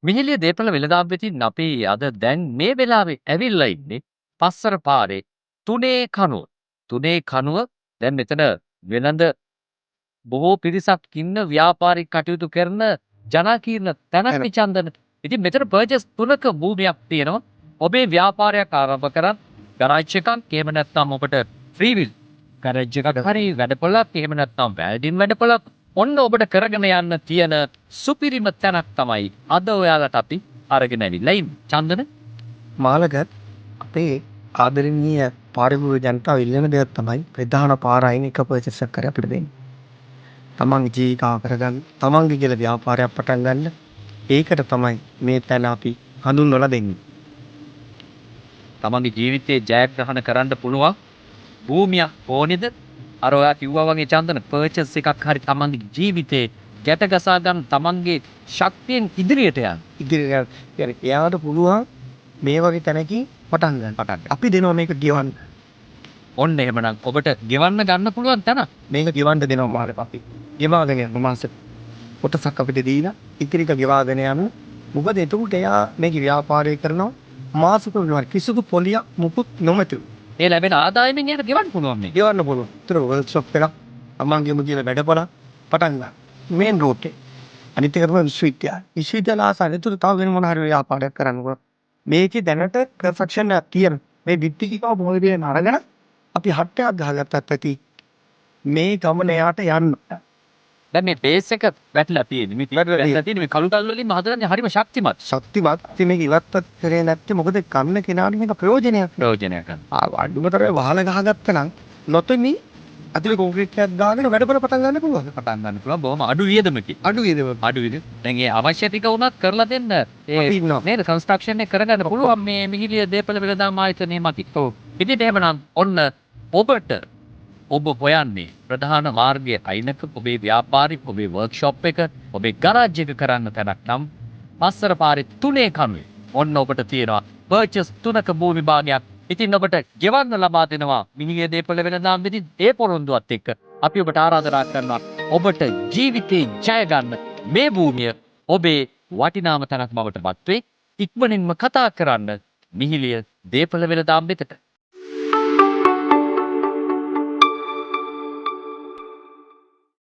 මිහිලිය දේපළ වෙළඳාම් වෙතින් අපි අද දැන් මේ වෙලාවේ ඇවිල්ලා ඉන්නේ පස්සර පාරේ තුනේ කනුව. තුනේ කනුව දැන් මෙතන වෙළඳ බොහෝ පිරිසක් ඉන්න ව්‍යාපාරික කටයුතු කරන ජනාකීර්ණ තැනක් නේ චන්දන. ඉතින් මෙතන පර්චේස් තුනක භූමියක් තියෙනවා. ඔබේ ව්‍යාපාරයක් ආරම්භ කරන් ගරාජ් එකක් එහෙම නැත්නම් ඔබට ෆ්‍රී විල් ගරාජ් එකක් හරි වැඩපොළක් එහෙම නැත්නම් වැල්ඩින් වැඩපොළක් ඔන්න ඔබට කරගෙන යන්න තියෙන සුපිරිම තැනක් තමයි අද ඔයාලට අපි අරගෙන ඇවිල්ලා ඉන්නේ. චන්දන මාළගත් අපේ ආදරණීය පාරිභෝගික ජනතාව ඉල්ලන දෙයක් තමයි ප්‍රධාන පාර අයින් එක පර්චේස් එකක් කරේ අපිට දෙන්න. තමන්ගේ ජීවිකාව කරගන්න, තමන්ගේ කියලා ව්‍යාපාරයක් පටන් ගන්න. ඒකට තමයි මේ තැන අපි හඳුන්වලා දෙන්නේ. තමන්ගේ ජීවිතේ ජයග්‍රහණ කරන්න පුළුවන් භූමියක් ඕනේද? අර ඔයා කිව්වා වගේ චන්දන පර්චේස් එකක් හරි තමන්ගේ ජීවිතේ ගැට ගසා ගන්න තමන්ගේ ශක්තියෙන් ඉදිරියට යන්න. ඉදිරියට يعني එයාට පුළුවන් මේ වගේ තැනකින් පටන් ගන්න. අපි දෙනවා මේක ගෙවන්න. ඔන්න එහෙමනම් ඔබට ගෙවන්න ගන්න පුළුවන් තැන. මේක ගෙවන්න දෙනවා මාළේ අපි. ගෙවාගෙන යන මාසෙ කොටසක් අපිට දීලා ඉතිරික ගෙවාගෙන යන. මොකද එතකොට එයා මේක ව්‍යාපාරය කරනවා මාසික වෙනවා කිසිදු පොලියක් මුකුත් නොමැතිව. ඒ ලැබෙන ආදායමෙන් එයාට ගෙවන්න පුළුවන් මේක. ගෙවන්න පුළුවන්. ඒතර වර්ක්ෂොප් එකක් අම්මන්ගේම කියලා වැඩපොළ පටන් ගන්න. මේන් රෝඩ් එකේ. අනිත් එක තමයි විශ්වවිද්‍යාලය. විශ්වවිද්‍යාල ආසන්න තුල තව වෙන මොන හරි ව්‍යාපාරයක් කරන්න පුළුවන්. මේකේ දැනට පර්ෆෙක්ෂන් එකක් තියෙන. මේ විත්තිකිකව මොහොතේ අරගෙන අපි හට්ටයක් ගහගත්තත් ඇති මේ ගමන යාට යන්න. දැන් මේ බේස් එක වැටලා තියෙන්නේ. මේ වැටලා තියෙන්නේ මේ කළු තල් වලින් හදන්නේ හරිම ශක්තිමත්. ශක්තිමත්. ඉතින් මේක ඉවත්වත් කරේ නැත්තේ මොකද කන්න කෙනාට මේක ප්‍රයෝජනයක්. ප්‍රයෝජනයක් ගන්න. අඩුමතරේ වහල ගහගත්තා නම් නොතෙමි අතිරේ කොන්ක්‍රීට් එකක් දාගෙන වැඩපොළ පටන් ගන්න පුළුවන්. පටන් ගන්න පුළුවන් බොහොම අඩු වියදමකින්. අඩු වියදම. අඩු වියදම. දැන් ඒ අවශ්‍ය ටික උනත් කරලා දෙන්න. අපි ඉන්නවා. නේද කන්ස්ට්‍රක්ෂන් එක කරගන්න පුළුවන් මේ මිහිලිය දේපළ වෙළඳාම් ආයතනයේ මතින්. ඔව්. ඉතින් එහෙමනම් ඔන්න ඔබට ඔබ හොයන්නේ ප්‍රධාන මාර්ගයේ අයිනක ඔබේ ව්‍යාපාරික ඔබේ වර්ක්ෂොප් එක ඔබේ ගරාජ් එක කරන්න තැනක් නම් පස්සර පාරේ තුනේ කනුවේ ඔන්න ඔබට තියෙනවා පර්චේස් තුනක භූමි භාගයක්. ඉතින් ඔබට ගෙවන්න ලබා දෙනවා මිනිහ දේපළ වෙළඳාම් වෙදින් ඒ පොරොන්දුවත් එක්ක අපි ඔබට ආරාධනා කරනවා ඔබට ජීවිතේ ජය ගන්න මේ භූමිය ඔබේ වටිනාම තැනක් බවට පත් වේ. ඉක්මනින්ම කතා කරන්න මිහිලිය දේපළ වෙළඳාම් වෙතට.